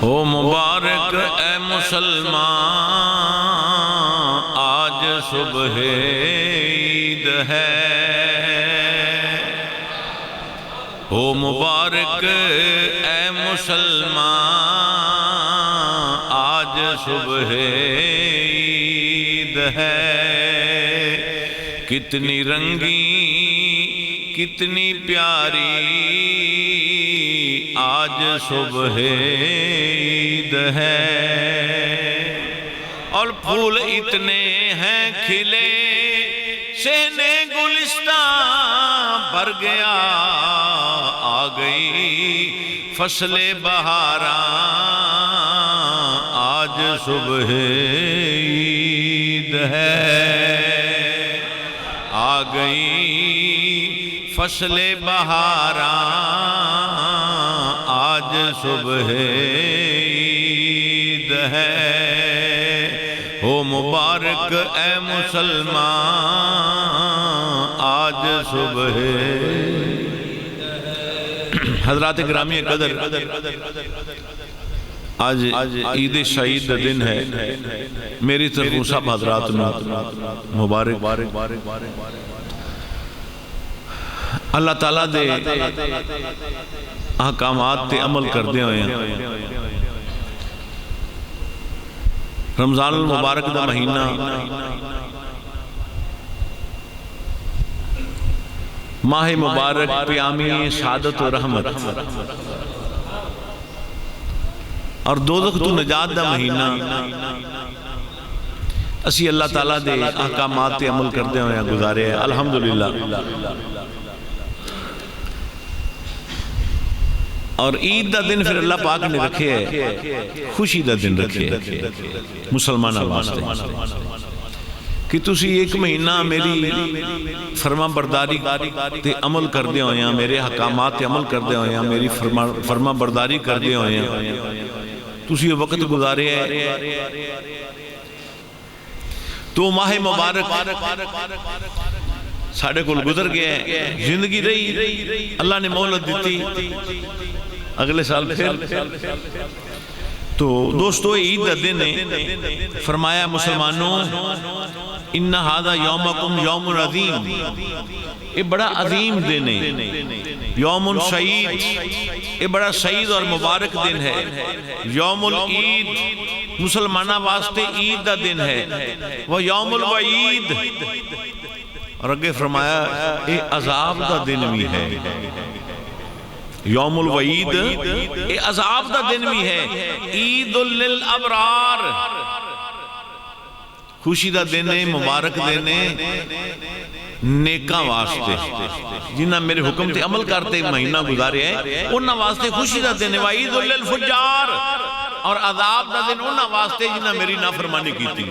ہو مبارک اے مسلمان، آج صبح عید ہے۔ ہو مبارک اے مسلمان، آج صبح عید ہے۔ کتنی رنگی کتنی پیاری آج صبح عید ہے، اور پھول اتنے ہیں کھلے صحن گلستان بھر گیا، آ گئی فصل بہاراں آج صبح عید ہے۔ آ گئی فصل بہاراں آج صبح عید ہے۔ ہو مبارک اے مسلمان، آج صبح حضرات گرامی قدر، آج عید شہید دن ہے۔ میری طرف سب حضرات مبارک۔ اللہ تعالیٰ دے احکامات تے عمل کردے ہوئے ہیں۔ رمضان المبارک دا مہینہ ماہ مبارک پیامی سعادت و رحمت اور دوزخ تو نجات دا مہینہ، اسی اللہ تعالیٰ دے احکامات تے عمل کردے ہوئے ہیں گزارے ہیں الحمدللہ۔ اور عید دا دن پھر اللہ پاک نے رکھے ہے، خوشی دا دن رکھے ہے مسلمانہ واسطے، کہ تسی ایک مہینہ میری فرما برداری تے عمل کردے ہوئے ہیں، میرے حکامات تے عمل کردے ہوئے ہیں، میری فرما برداری کردے ہوئے ہیں، تسی وقت گزارے ہے۔ تو ماہ مبارک ساڑھے کل گزر گئے ہیں، زندگی رہی، اللہ نے مہلت دیتی اگلے سال پھر۔ تو دوستو عید دا دن ہے، فرمایا مسلمانوں ان ھذا یومکم یوم عظیم، یہ بڑا عظیم دن ہے، یوم سعید، یہ بڑا سعید اور مبارک دن ہے۔ یوم العید مسلمانہ واسطے عید دا دن ہے، وہ یوم الوعید، اور اگے فرمایا یہ عذاب دا دن بھی ہے۔ یوم الوعید یہ عذاب دا دن بھی ہے۔ عید للابرار، خوشی دا دن ہے، مبارک دن ہے نیکاں واسطے، جنہاں میرے حکم تے عمل کرتے مہینہ گزارے ہیں انہاں واسطے خوشی دا دن ہے۔ وعید للفجار، اور عذاب دا دن انہاں واسطے جنہاں میری نافرمانی کی تھی۔